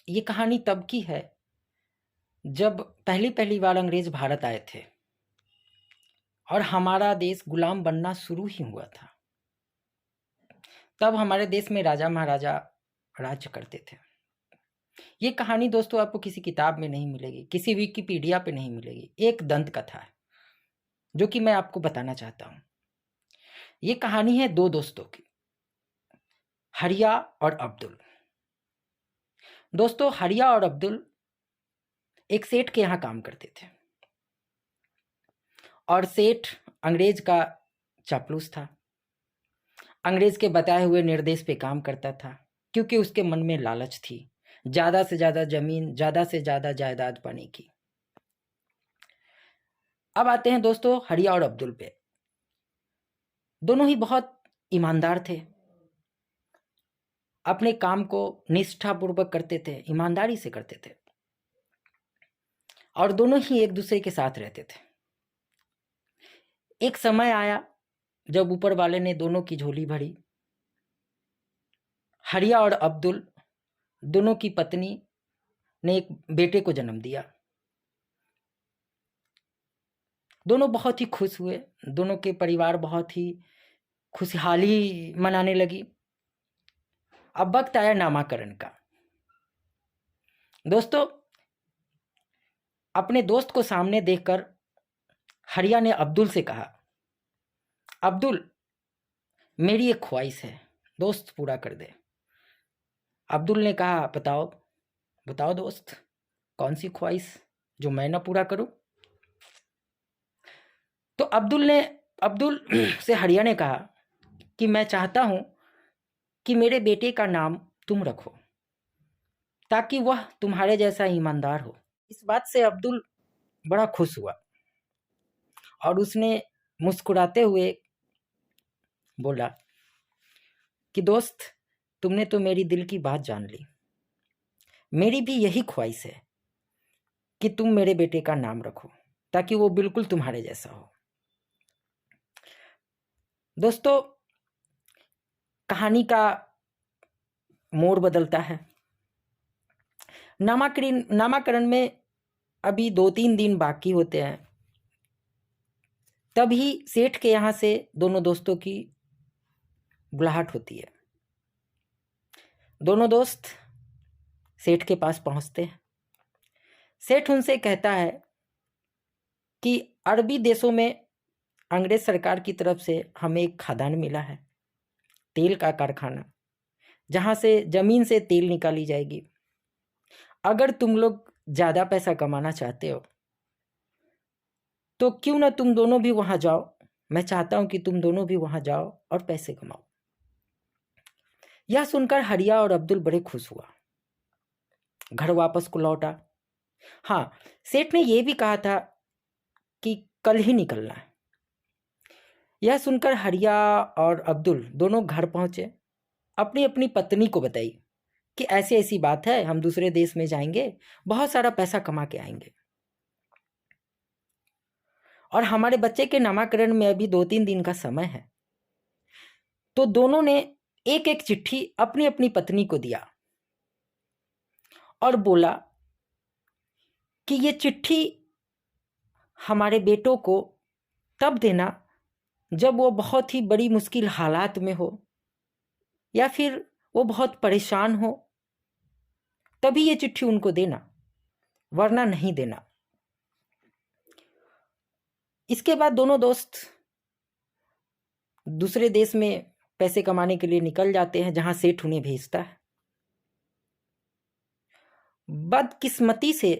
ये कहानी तब की है जब पहली पहली बार अंग्रेज भारत आए थे और हमारा देश गुलाम बनना शुरू ही हुआ था। तब हमारे देश में राजा महाराजा राज्य करते थे। ये कहानी दोस्तों आपको किसी किताब में नहीं मिलेगी, किसी विकिपीडिया पे नहीं मिलेगी। एक दंत कथा है जो कि मैं आपको बताना चाहता हूँ। ये कहानी है दो दोस्तों की, हरिया और अब्दुल। दोस्तों, हरिया और अब्दुल एक सेठ के यहाँ काम करते थे और सेठ अंग्रेज का चापलूस था। अंग्रेज के बताए हुए निर्देश पे काम करता था क्योंकि उसके मन में लालच थी ज़्यादा से ज़्यादा जमीन, ज़्यादा से ज़्यादा जायदाद पाने की। अब आते हैं दोस्तों हरिया और अब्दुल पे। दोनों ही बहुत ईमानदार थे, अपने काम को निष्ठापूर्वक करते थे, ईमानदारी से करते थे और दोनों ही एक दूसरे के साथ रहते थे। एक समय आया जब ऊपर वाले ने दोनों की झोली भरी। हरिया और अब्दुल दोनों की पत्नी ने एक बेटे को जन्म दिया। दोनों बहुत ही खुश हुए, दोनों के परिवार बहुत ही खुशहाली मनाने लगी। अब वक्त आया नामकरण का। दोस्तों, अपने दोस्त को सामने देखकर हरिया ने अब्दुल से कहा, अब्दुल, मेरी एक ख्वाहिश है, दोस्त पूरा कर दे। अब्दुल ने कहा, बताओ बताओ दोस्त, कौन सी ख्वाहिश जो मैं ना पूरा करूं? तो अब्दुल से हरिया ने कहा कि मैं चाहता हूं कि मेरे बेटे का नाम तुम रखो ताकि वह तुम्हारे जैसा ईमानदार हो। इस बात से अब्दुल बड़ा खुश हुआ और उसने मुस्कुराते हुए बोला कि दोस्त, तुमने तो मेरी दिल की बात जान ली। मेरी भी यही ख्वाहिश है कि तुम मेरे बेटे का नाम रखो ताकि वो बिल्कुल तुम्हारे जैसा हो। दोस्तों, कहानी का मोड़ बदलता है। नामकरण में अभी 2-3 दिन बाकी होते हैं, तभी सेठ के यहाँ से दोनों दोस्तों की बुलाहट होती है। दोनों दोस्त सेठ के पास पहुंचते हैं। सेठ उनसे कहता है कि अरबी देशों में अंग्रेज सरकार की तरफ से हमें एक खदान मिला है, तेल का कारखाना, जहां से जमीन से तेल निकाली जाएगी। अगर तुम लोग ज़्यादा पैसा कमाना चाहते हो तो क्यों ना तुम दोनों भी वहां जाओ। मैं चाहता हूं कि तुम दोनों भी वहां जाओ और पैसे कमाओ। यह सुनकर हरिया और अब्दुल बड़े खुश हुआ, घर वापस को लौटा। हाँ, सेठ ने यह भी कहा था कि कल ही निकलना है। यह सुनकर हरिया और अब्दुल दोनों घर पहुंचे, अपनी अपनी पत्नी को बताई कि ऐसी ऐसी बात है, हम दूसरे देश में जाएंगे, बहुत सारा पैसा कमा के आएंगे और हमारे बच्चे के नामकरण में अभी 2-3 दिन का समय है। तो दोनों ने एक एक चिट्ठी अपनी अपनी पत्नी को दिया और बोला कि ये चिट्ठी हमारे बेटों को तब देना जब वो बहुत ही बड़ी मुश्किल हालात में हो या फिर वो बहुत परेशान हो, तभी ये चिट्ठी उनको देना, वरना नहीं देना। इसके बाद दोनों दोस्त दूसरे देश में पैसे कमाने के लिए निकल जाते हैं, जहां सेठ उन्हें भेजता है। बदकिस्मती से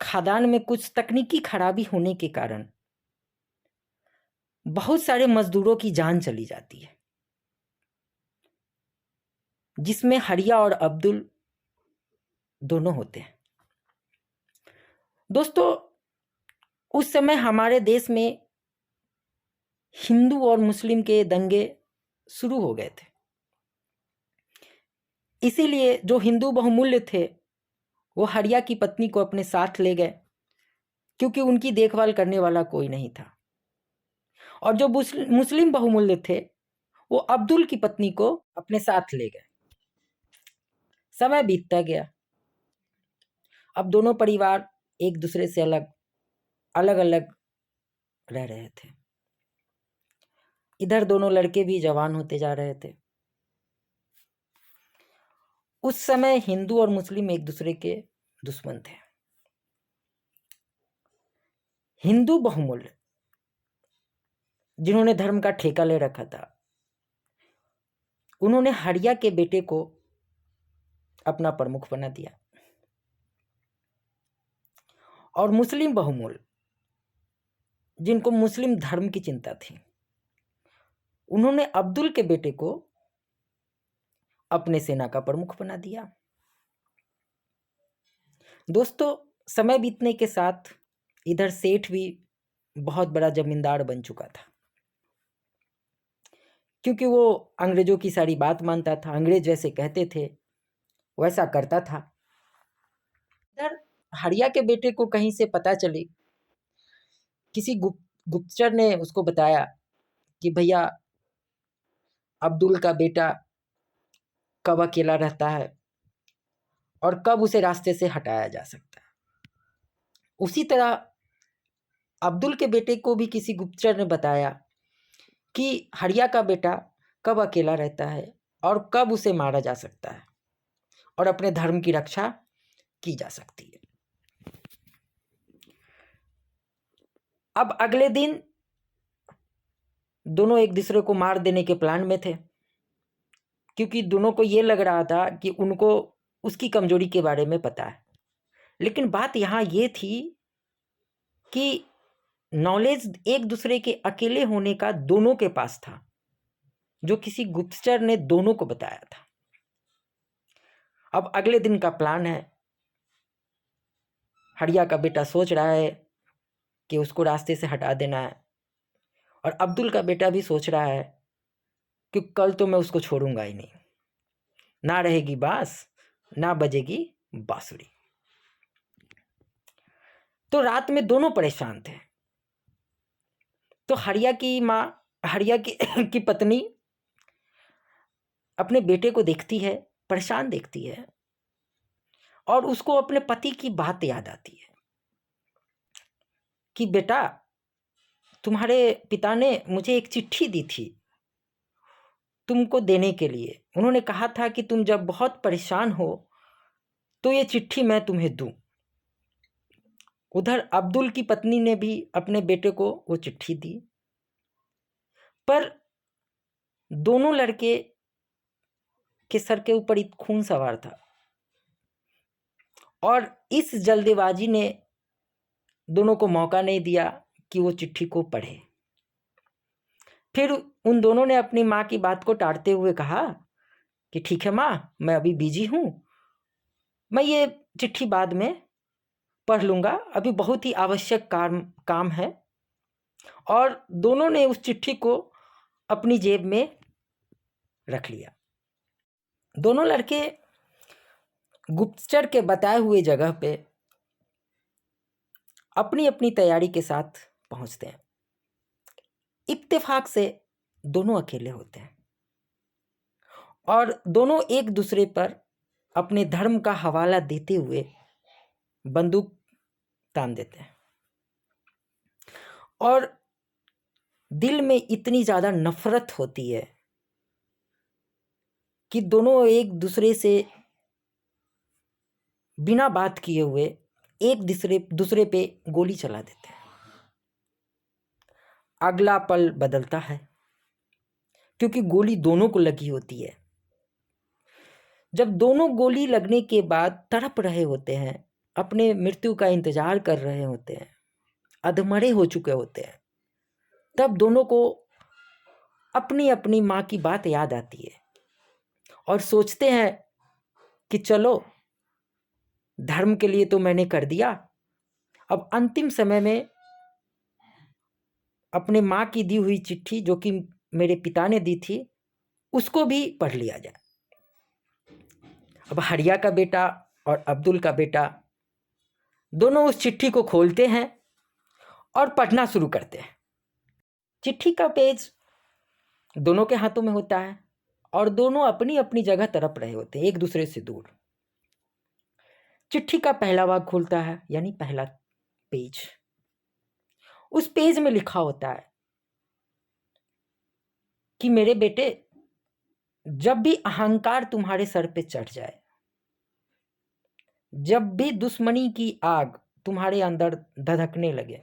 खदान में कुछ तकनीकी खराबी होने के कारण बहुत सारे मजदूरों की जान चली जाती है, जिसमें हरिया और अब्दुल दोनों होते हैं। दोस्तों, उस समय हमारे देश में हिंदू और मुस्लिम के दंगे शुरू हो गए थे। इसीलिए जो हिंदू बहुमूल्य थे वो हरिया की पत्नी को अपने साथ ले गए, क्योंकि उनकी देखभाल करने वाला कोई नहीं था। और जो मुस्लिम बहुमूल्य थे वो अब्दुल की पत्नी को अपने साथ ले गए। समय बीतता गया। अब दोनों परिवार एक दूसरे से अलग अलग रह रहे थे। इधर दोनों लड़के भी जवान होते जा रहे थे। उस समय हिंदू और मुस्लिम एक दूसरे के दुश्मन थे। हिंदू बहुमूल्य जिन्होंने धर्म का ठेका ले रखा था, उन्होंने हरिया के बेटे को अपना प्रमुख बना दिया, और मुस्लिम बहुमूल्य जिनको मुस्लिम धर्म की चिंता थी, उन्होंने अब्दुल के बेटे को अपने सेना का प्रमुख बना दिया। दोस्तों, समय बीतने के साथ इधर सेठ भी बहुत बड़ा जमींदार बन चुका था, क्योंकि वो अंग्रेजों की सारी बात मानता था। अंग्रेज जैसे कहते थे वैसा करता था। इधर हरिया के बेटे को कहीं से पता चली, किसी गुप्तचर ने उसको बताया कि भैया अब्दुल का बेटा कब अकेला रहता है और कब उसे रास्ते से हटाया जा सकता है। उसी तरह अब्दुल के बेटे को भी किसी गुप्तचर ने बताया कि हरिया का बेटा कब अकेला रहता है और कब उसे मारा जा सकता है और अपने धर्म की रक्षा की जा सकती है। अब अगले दिन दोनों एक दूसरे को मार देने के प्लान में थे, क्योंकि दोनों को ये लग रहा था कि उनको उसकी कमजोरी के बारे में पता है। लेकिन बात यहाँ ये थी कि नॉलेज एक दूसरे के अकेले होने का दोनों के पास था, जो किसी गुप्तचर ने दोनों को बताया था। अब अगले दिन का प्लान है। हरिया का बेटा सोच रहा है कि उसको रास्ते से हटा देना है, और अब्दुल का बेटा भी सोच रहा है कि कल तो मैं उसको छोड़ूंगा ही नहीं, ना रहेगी बांस ना बजेगी बांसुरी। तो रात में दोनों परेशान थे। तो हरिया की पत्नी अपने बेटे को देखती है, परेशान देखती है, और उसको अपने पति की बात याद आती है कि बेटा, तुम्हारे पिता ने मुझे एक चिट्ठी दी थी तुमको देने के लिए। उन्होंने कहा था कि तुम जब बहुत परेशान हो तो ये चिट्ठी मैं तुम्हें दूं। उधर अब्दुल की पत्नी ने भी अपने बेटे को वो चिट्ठी दी, पर दोनों लड़के के सर के ऊपर खून सवार था, और इस जल्दबाजी ने दोनों को मौका नहीं दिया कि वो चिट्ठी को पढ़े। फिर उन दोनों ने अपनी माँ की बात को टालते हुए कहा कि ठीक है माँ, मैं अभी बिजी हूँ, मैं ये चिट्ठी बाद में पढ़ लूँगा, अभी बहुत ही आवश्यक काम है। और दोनों ने उस चिट्ठी को अपनी जेब में रख लिया। दोनों लड़के गुप्तचर के बताए हुए जगह पे अपनी अपनी तैयारी के साथ पहुंचते हैं। इत्तेफाक से दोनों अकेले होते हैं और दोनों एक दूसरे पर अपने धर्म का हवाला देते हुए बंदूक तान देते हैं, और दिल में इतनी ज़्यादा नफरत होती है कि दोनों एक दूसरे से बिना बात किए हुए एक दूसरे पे गोली चला देते हैं। अगला पल बदलता है, क्योंकि गोली दोनों को लगी होती है। जब दोनों गोली लगने के बाद तड़प रहे होते हैं, अपने मृत्यु का इंतजार कर रहे होते हैं, अधमरे हो चुके होते हैं, तब दोनों को अपनी अपनी माँ की बात याद आती है और सोचते हैं कि चलो, धर्म के लिए तो मैंने कर दिया, अब अंतिम समय में अपने माँ की दी हुई चिट्ठी, जो कि मेरे पिता ने दी थी, उसको भी पढ़ लिया जाए। अब हरिया का बेटा और अब्दुल का बेटा दोनों उस चिट्ठी को खोलते हैं और पढ़ना शुरू करते हैं। चिट्ठी का पेज दोनों के हाथों में होता है और दोनों अपनी अपनी जगह तड़प रहे होते हैं, एक दूसरे से दूर। चिट्ठी का पहला भाग खुलता है, यानी पहला पेज। उस पेज में लिखा होता है कि मेरे बेटे, जब भी अहंकार तुम्हारे सर पे चढ़ जाए, जब भी दुश्मनी की आग तुम्हारे अंदर धधकने लगे,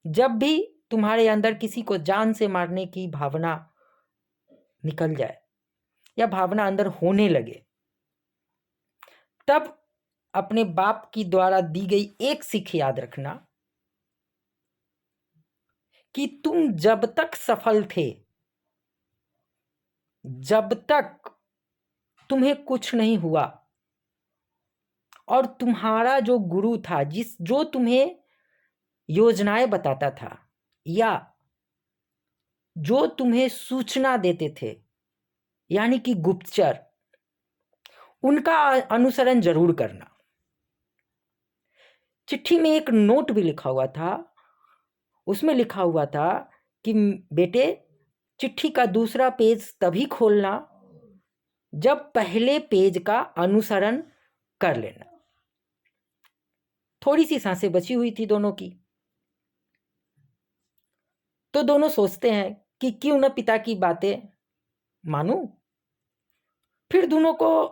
जब भी तुम्हारे अंदर किसी को जान से मारने की भावना निकल जाए या भावना अंदर होने लगे, तब अपने बाप की द्वारा दी गई एक सीख याद रखना कि तुम जब तक सफल थे, जब तक तुम्हें कुछ नहीं हुआ और तुम्हारा जो गुरु था, जो तुम्हें योजनाएं बताता था या जो तुम्हें सूचना देते थे, यानी कि गुप्तचर, उनका अनुसरण जरूर करना। चिट्ठी में एक नोट भी लिखा हुआ था। उसमें लिखा हुआ था कि बेटे, चिट्ठी का दूसरा पेज तभी खोलना जब पहले पेज का अनुसरण कर लेना। थोड़ी सी सांसें बची हुई थी दोनों की, तो दोनों सोचते हैं कि क्यों न पिता की बातें मानूं। फिर दोनों को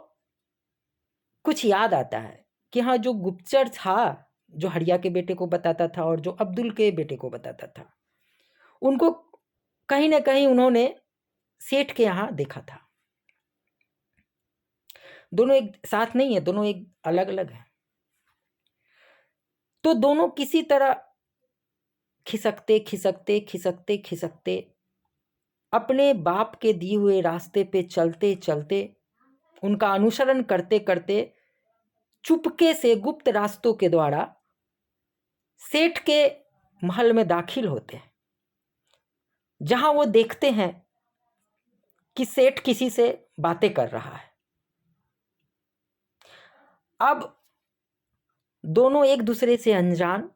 कुछ याद आता है कि हाँ, जो गुप्तचर था, जो हरिया के बेटे को बताता था और जो अब्दुल के बेटे को बताता था, उनको कहीं ना कहीं उन्होंने सेठ के यहाँ देखा था। दोनों एक साथ नहीं है, दोनों एक अलग अलग है। तो दोनों किसी तरह खिसकते खिसकते खिसकते खिसकते अपने बाप के दिए हुए रास्ते पे चलते चलते, उनका अनुसरण करते करते, चुपके से गुप्त रास्तों के द्वारा सेठ के महल में दाखिल होते हैं, जहां वो देखते हैं कि सेठ किसी से बातें कर रहा है। अब दोनों एक दूसरे से अनजान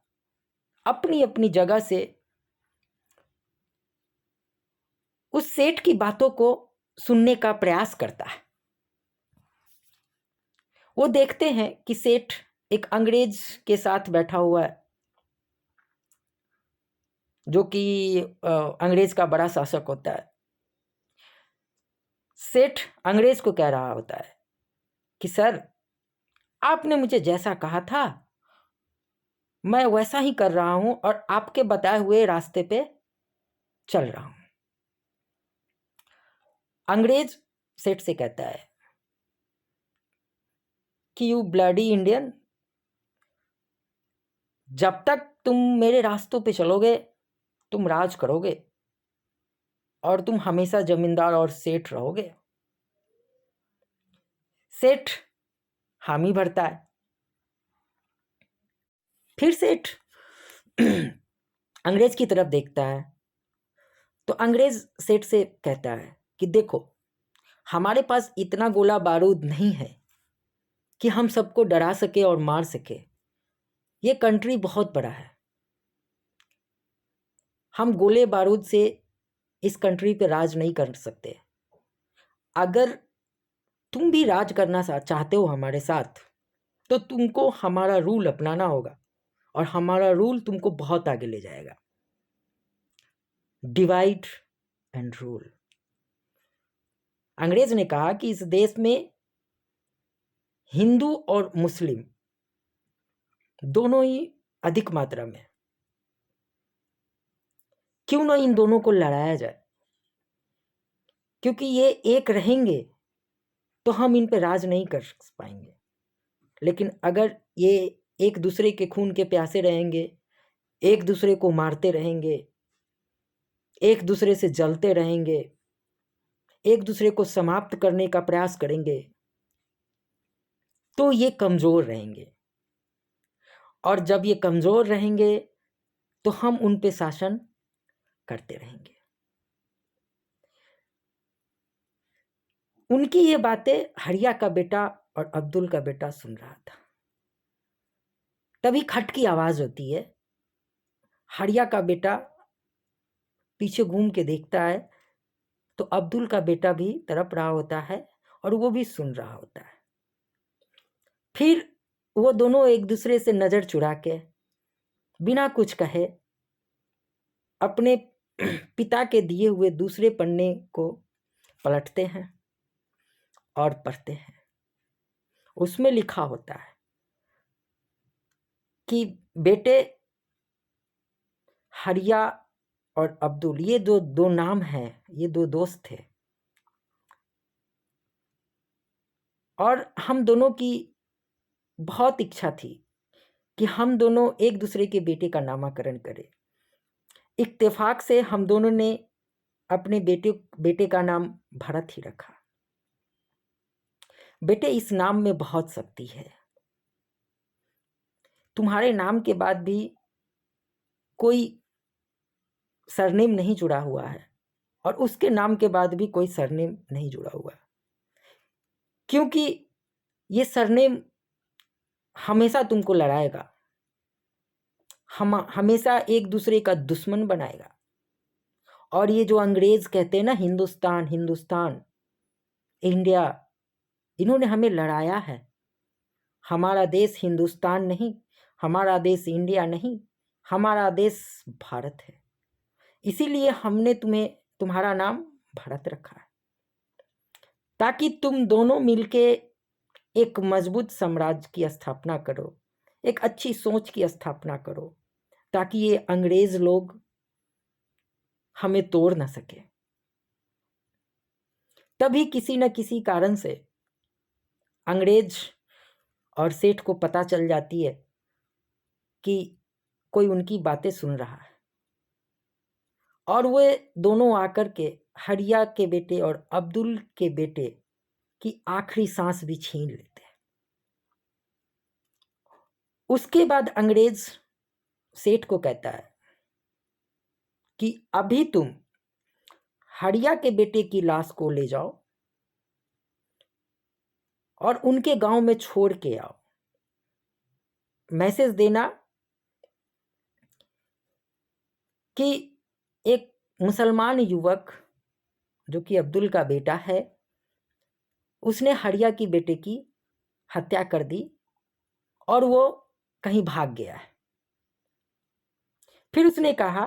अपनी अपनी जगह से उस सेठ की बातों को सुनने का प्रयास करता है। वो देखते हैं कि सेठ एक अंग्रेज के साथ बैठा हुआ है, जो कि अंग्रेज का बड़ा शासक होता है। सेठ अंग्रेज को कह रहा होता है कि सर, आपने मुझे जैसा कहा था मैं वैसा ही कर रहा हूं और आपके बताए हुए रास्ते पे चल रहा हूं। अंग्रेज सेठ से कहता है कि यू ब्लडी इंडियन, जब तक तुम मेरे रास्तों पे चलोगे तुम राज करोगे और तुम हमेशा जमींदार और सेठ रहोगे। सेठ हामी भरता है। फिर सेठ अंग्रेज की तरफ देखता है तो अंग्रेज सेठ से कहता है कि देखो, हमारे पास इतना गोला बारूद नहीं है कि हम सबको डरा सके और मार सके। ये कंट्री बहुत बड़ा है, हम गोले बारूद से इस कंट्री पे राज नहीं कर सकते। अगर तुम भी राज करना चाहते हो हमारे साथ, तो तुमको हमारा रूल अपनाना होगा और हमारा रूल तुमको बहुत आगे ले जाएगा। Divide and rule. अंग्रेज ने कहा कि इस देश में हिंदू और मुस्लिम दोनों ही अधिक मात्रा में, क्यों ना इन दोनों को लड़ाया जाए, क्योंकि ये एक रहेंगे तो हम इन पे राज नहीं कर पाएंगे। लेकिन अगर ये एक दूसरे के खून के प्यासे रहेंगे, एक दूसरे को मारते रहेंगे, एक दूसरे से जलते रहेंगे, एक दूसरे को समाप्त करने का प्रयास करेंगे, तो ये कमजोर रहेंगे। और जब ये कमजोर रहेंगे तो हम उन पे शासन करते रहेंगे। उनकी ये बातें हरिया का बेटा और अब्दुल का बेटा सुन रहा था। तभी खट की आवाज होती है। हरिया का बेटा पीछे घूम के देखता है तो अब्दुल का बेटा भी तड़प रहा होता है और वो भी सुन रहा होता है। फिर वो दोनों एक दूसरे से नज़र चुरा के बिना कुछ कहे अपने पिता के दिए हुए दूसरे पन्ने को पलटते हैं और पढ़ते हैं। उसमें लिखा होता है कि बेटे हरिया और अब्दुल, ये दो नाम हैं, ये दो दोस्त थे और हम दोनों की बहुत इच्छा थी कि हम दोनों एक दूसरे के बेटे का नामकरण करें। इत्तेफाक से हम दोनों ने अपने बेटे का नाम भरत ही रखा। बेटे, इस नाम में बहुत शक्ति है। तुम्हारे नाम के बाद भी कोई सरनेम नहीं जुड़ा हुआ है और उसके नाम के बाद भी कोई सरनेम नहीं जुड़ा हुआ, क्योंकि ये सरनेम हमेशा तुमको लड़ाएगा, हमेशा एक दूसरे का दुश्मन बनाएगा। और ये जो अंग्रेज कहते हैं ना, हिंदुस्तान हिंदुस्तान, इंडिया, इन्होंने हमें लड़ाया है। हमारा देश हिंदुस्तान नहीं, हमारा देश इंडिया नहीं, हमारा देश भारत है। इसीलिए हमने तुम्हारा नाम भारत रखा है, ताकि तुम दोनों मिलके एक मजबूत साम्राज्य की स्थापना करो, एक अच्छी सोच की स्थापना करो, ताकि ये अंग्रेज लोग हमें तोड़ ना सके। तभी किसी न किसी कारण से अंग्रेज और सेठ को पता चल जाती है कि कोई उनकी बातें सुन रहा है, और वे दोनों आकर के हरिया के बेटे और अब्दुल के बेटे की आखिरी सांस भी छीन लेते हैं। उसके बाद अंग्रेज सेठ को कहता है कि अभी तुम हरिया के बेटे की लाश को ले जाओ और उनके गांव में छोड़ के आओ। मैसेज देना कि एक मुसलमान युवक जो कि अब्दुल का बेटा है, उसने हरिया की बेटे की हत्या कर दी और वो कहीं भाग गया है। फिर उसने कहा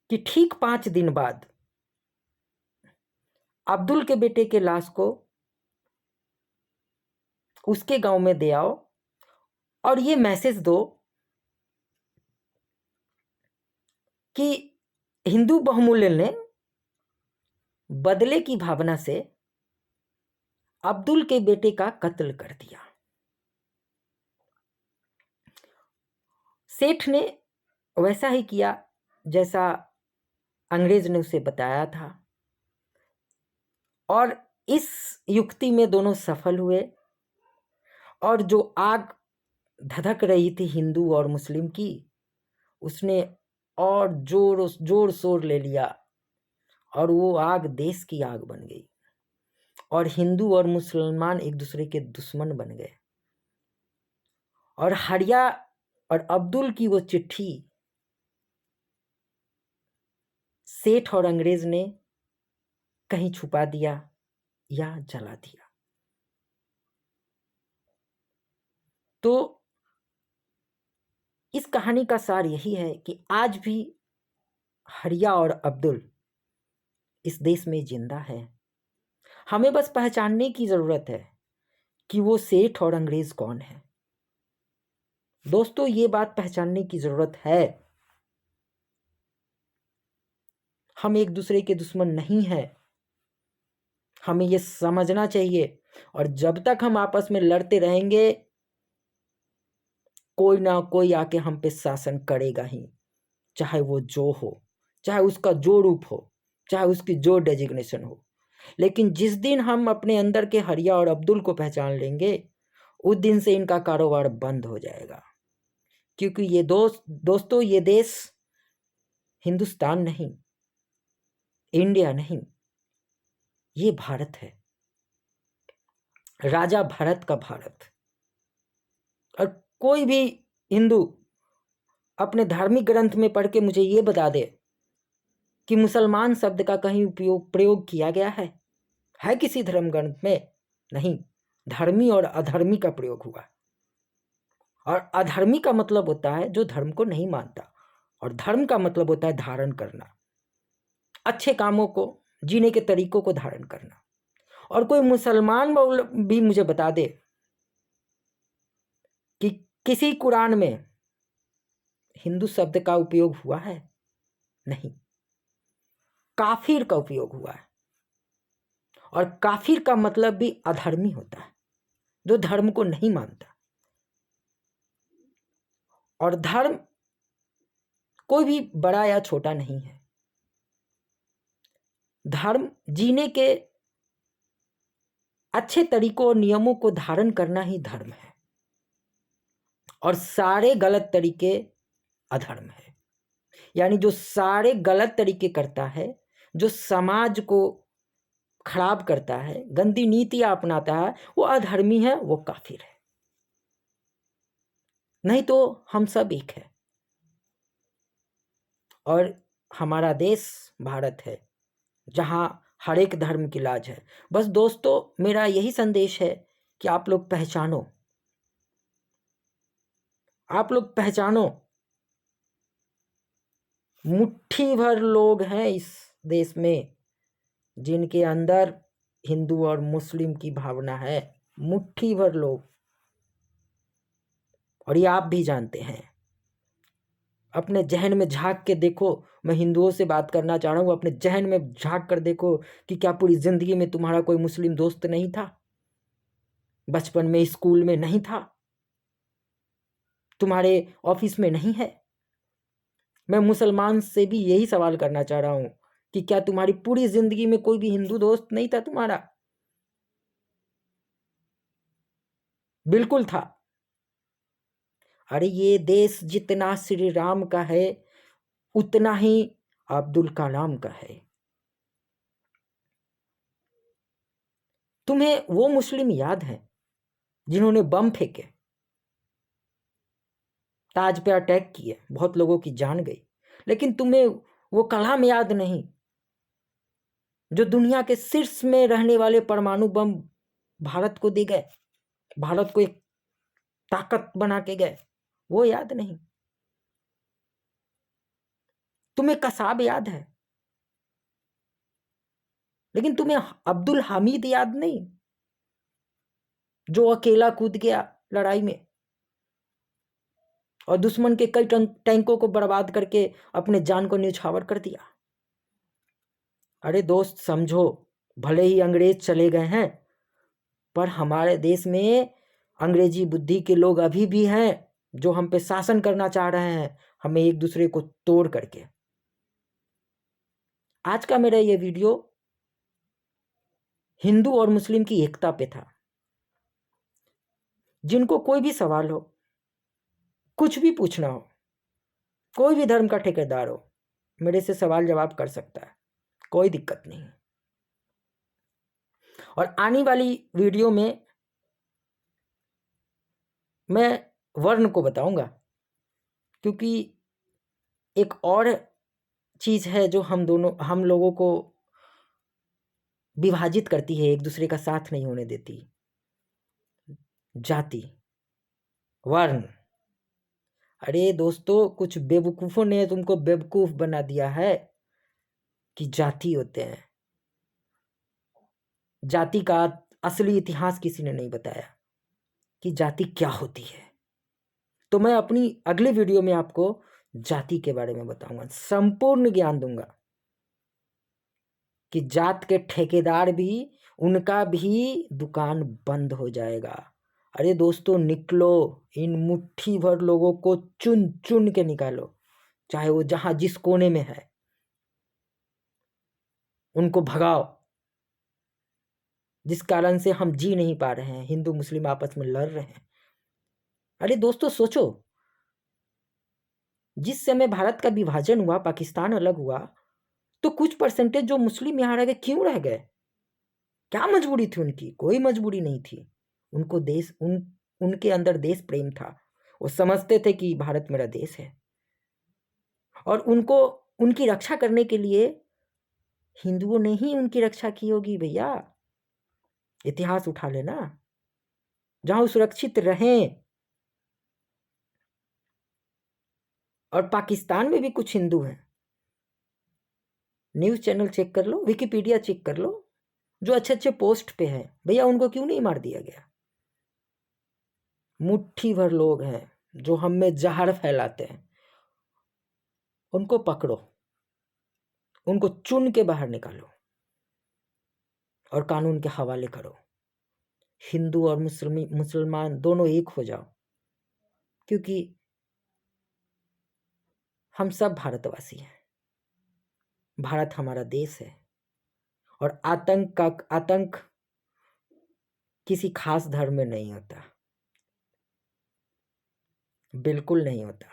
कि ठीक 5 दिन बाद अब्दुल के बेटे के लाश को उसके गांव में दे आओ और ये मैसेज दो कि हिंदू बहुमूल्य ने बदले की भावना से अब्दुल के बेटे का कत्ल कर दिया। सेठ ने वैसा ही किया जैसा अंग्रेज ने उसे बताया था, और इस युक्ति में दोनों सफल हुए। और जो आग धधक रही थी हिंदू और मुस्लिम की, उसने और जोर शोर ले लिया और वो आग देश की आग बन गई और हिंदू और मुसलमान एक दूसरे के दुश्मन बन गए। और हरिया और अब्दुल की वो चिट्ठी सेठ और अंग्रेज ने कहीं छुपा दिया या जला दिया। तो इस कहानी का सार यही है कि आज भी हरिया और अब्दुल इस देश में जिंदा है। हमें बस पहचानने की जरूरत है कि वो सेठ और अंग्रेज कौन है। दोस्तों, ये बात पहचानने की जरूरत है। हम एक दूसरे के दुश्मन नहीं हैं, हमें ये समझना चाहिए। और जब तक हम आपस में लड़ते रहेंगे, कोई ना कोई आके हम पे शासन करेगा ही, चाहे वो जो हो, चाहे उसका जो रूप हो, चाहे उसकी जो डेजिग्नेशन हो। लेकिन जिस दिन हम अपने अंदर के हरिया और अब्दुल को पहचान लेंगे, उस दिन से इनका कारोबार बंद हो जाएगा। क्योंकि ये दोस्तों, ये देश हिंदुस्तान नहीं, इंडिया नहीं, ये भारत है, राजा भरत का भारत। और कोई भी हिंदू अपने धार्मिक ग्रंथ में पढ़ के मुझे ये बता दे कि मुसलमान शब्द का कहीं प्रयोग किया गया है किसी धर्म ग्रंथ में? नहीं, धर्मी और अधर्मी का प्रयोग हुआ। और अधर्मी का मतलब होता है जो धर्म को नहीं मानता, और धर्म का मतलब होता है धारण करना, अच्छे कामों को, जीने के तरीकों को धारण करना। और कोई मुसलमान भी मुझे बता दे कि किसी कुरान में हिंदू शब्द का उपयोग हुआ है? नहीं, काफिर का उपयोग हुआ है। और काफिर का मतलब भी अधर्मी होता है, जो धर्म को नहीं मानता। और धर्म कोई भी बड़ा या छोटा नहीं है। धर्म जीने के अच्छे तरीकों और नियमों को धारण करना ही धर्म है, और सारे गलत तरीके अधर्म है। यानी जो सारे गलत तरीके करता है, जो समाज को खराब करता है, गंदी नीतियां अपनाता है, वो अधर्मी है, वो काफिर है। नहीं तो हम सब एक है। और हमारा देश भारत है, जहां हर एक धर्म की लाज है। बस दोस्तों, मेरा यही संदेश है कि आप लोग पहचानो, आप लोग पहचानो। मुट्ठी भर लोग हैं इस देश में जिनके अंदर हिंदू और मुस्लिम की भावना है, मुट्ठी भर लोग। और ये आप भी जानते हैं। अपने जहन में झांक के देखो, मैं हिंदुओं से बात करना चाह रहा हूँ, अपने जहन में झांक कर देखो कि क्या पूरी जिंदगी में तुम्हारा कोई मुस्लिम दोस्त नहीं था? बचपन में स्कूल में नहीं था? तुम्हारे ऑफिस में नहीं है? मैं मुसलमान से भी यही सवाल करना चाह रहा हूं कि क्या तुम्हारी पूरी जिंदगी में कोई भी हिंदू दोस्त नहीं था तुम्हारा? बिल्कुल था। अरे ये देश जितना श्री राम का है, उतना ही अब्दुल कलाम का है। तुम्हें वो मुस्लिम याद है जिन्होंने बम फेंके, ताज पे अटैक किए, बहुत लोगों की जान गई? लेकिन तुम्हें वो कलाम याद नहीं जो दुनिया के शीर्ष में रहने वाले परमाणु बम भारत को दे गए, भारत को एक ताकत बना के गए? वो याद नहीं? तुम्हें कसाब याद है, लेकिन तुम्हें अब्दुल हामिद याद नहीं, जो अकेला कूद गया लड़ाई में और दुश्मन के कई टैंकों को बर्बाद करके अपने जान को न्यौछावर कर दिया। अरे दोस्त समझो, भले ही अंग्रेज चले गए हैं, पर हमारे देश में अंग्रेजी बुद्धि के लोग अभी भी हैं जो हम पे शासन करना चाह रहे हैं, हमें एक दूसरे को तोड़ करके। आज का मेरा ये वीडियो हिंदू और मुस्लिम की एकता पे था। जिनको कोई भी सवाल हो, कुछ भी पूछना हो, कोई भी धर्म का ठेकेदार हो, मेरे से सवाल जवाब कर सकता है, कोई दिक्कत नहीं। और आने वाली वीडियो में मैं वर्ण को बताऊंगा, क्योंकि एक और चीज है जो हम लोगों को विभाजित करती है, एक दूसरे का साथ नहीं होने देती। जाति, वर्ण। अरे दोस्तों, कुछ बेवकूफों ने तुमको बेवकूफ बना दिया है कि जाति होते हैं। जाति का असली इतिहास किसी ने नहीं बताया कि जाति क्या होती है। तो मैं अपनी अगली वीडियो में आपको जाति के बारे में बताऊंगा, संपूर्ण ज्ञान दूंगा कि जात के ठेकेदार भी, उनका भी दुकान बंद हो जाएगा। अरे दोस्तों निकलो, इन मुट्ठी भर लोगों को चुन चुन के निकालो, चाहे वो जहां जिस कोने में है, उनको भगाओ, जिस कारण से हम जी नहीं पा रहे हैं, हिंदू मुस्लिम आपस में लड़ रहे हैं। अरे दोस्तों सोचो, जिस समय भारत का विभाजन हुआ, पाकिस्तान अलग हुआ, तो कुछ परसेंटेज जो मुस्लिम यहां रह गए, क्यों रह गए? क्या मजबूरी थी उनकी? कोई मजबूरी नहीं थी। उनको उनके अंदर देश प्रेम था। वो समझते थे कि भारत मेरा देश है, और उनको उनकी रक्षा करने के लिए हिंदुओं ने ही उनकी रक्षा की होगी भैया। इतिहास उठा लेना, जहां वो सुरक्षित रहें, और पाकिस्तान में भी कुछ हिंदू हैं, न्यूज़ चैनल चेक कर लो, विकिपीडिया चेक कर लो, जो अच्छे अच्छे पोस्ट पे हैं। भैया उनको क्यों नहीं मार दिया गया? मुट्ठी भर लोग हैं जो हम में जहर फैलाते हैं, उनको पकड़ो, उनको चुन के बाहर निकालो और कानून के हवाले करो। हिंदू और मुसलमान दोनों एक हो जाओ, क्योंकि हम सब भारतवासी हैं। भारत हमारा देश है और आतंक किसी खास धर्म में नहीं होता, बिल्कुल नहीं होता।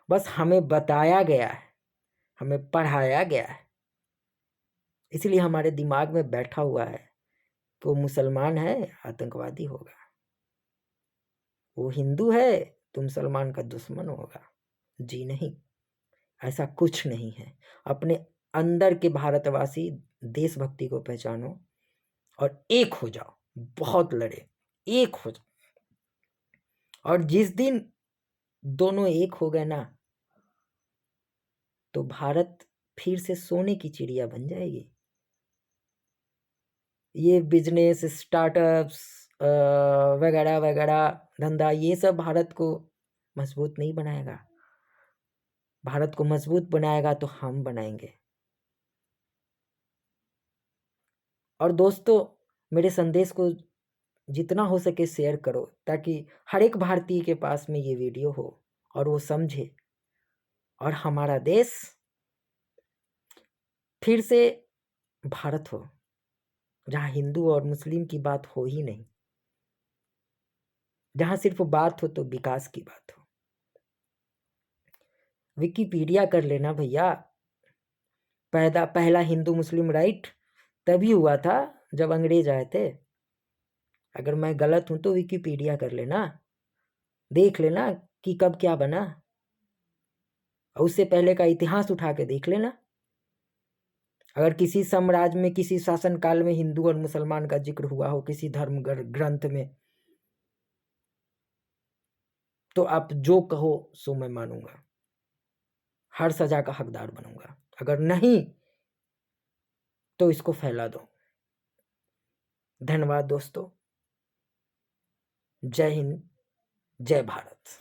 बस हमें बताया गया है, हमें पढ़ाया गया है, इसलिए हमारे दिमाग में बैठा हुआ है कि वो मुसलमान है आतंकवादी होगा, वो हिंदू है तो मुसलमान का दुश्मन होगा। जी नहीं, ऐसा कुछ नहीं है। अपने अंदर के भारतवासी देशभक्ति को पहचानो और एक हो जाओ, बहुत लड़े, एक हो जाओ। और जिस दिन दोनों एक हो गए ना, तो भारत फिर से सोने की चिड़िया बन जाएगी। ये बिजनेस स्टार्टअप्स वगैरह वगैरह धंधा, ये सब भारत को मजबूत नहीं बनाएगा। भारत को मजबूत बनाएगा तो हम बनाएंगे। और दोस्तों, मेरे संदेश को जितना हो सके शेयर करो, ताकि हर एक भारतीय के पास में ये वीडियो हो और वो समझे, और हमारा देश फिर से भारत हो, जहाँ हिंदू और मुस्लिम की बात हो ही नहीं, जहाँ सिर्फ बात हो तो विकास की बात हो। विकिपीडिया कर लेना भैया। पहला हिंदू मुस्लिम राइट तभी हुआ था जब अंग्रेज आए थे। अगर मैं गलत हूं तो विकिपीडिया कर लेना, देख लेना कि कब क्या बना, और उससे पहले का इतिहास उठा के देख लेना। अगर किसी साम्राज्य में, किसी शासन काल में हिंदू और मुसलमान का जिक्र हुआ हो किसी धर्म ग्रंथ में, तो आप जो कहो सो मैं मानूंगा, हर सजा का हकदार बनूंगा। अगर नहीं तो इसको फैला दो। धन्यवाद दोस्तों। जय हिंद, जय भारत।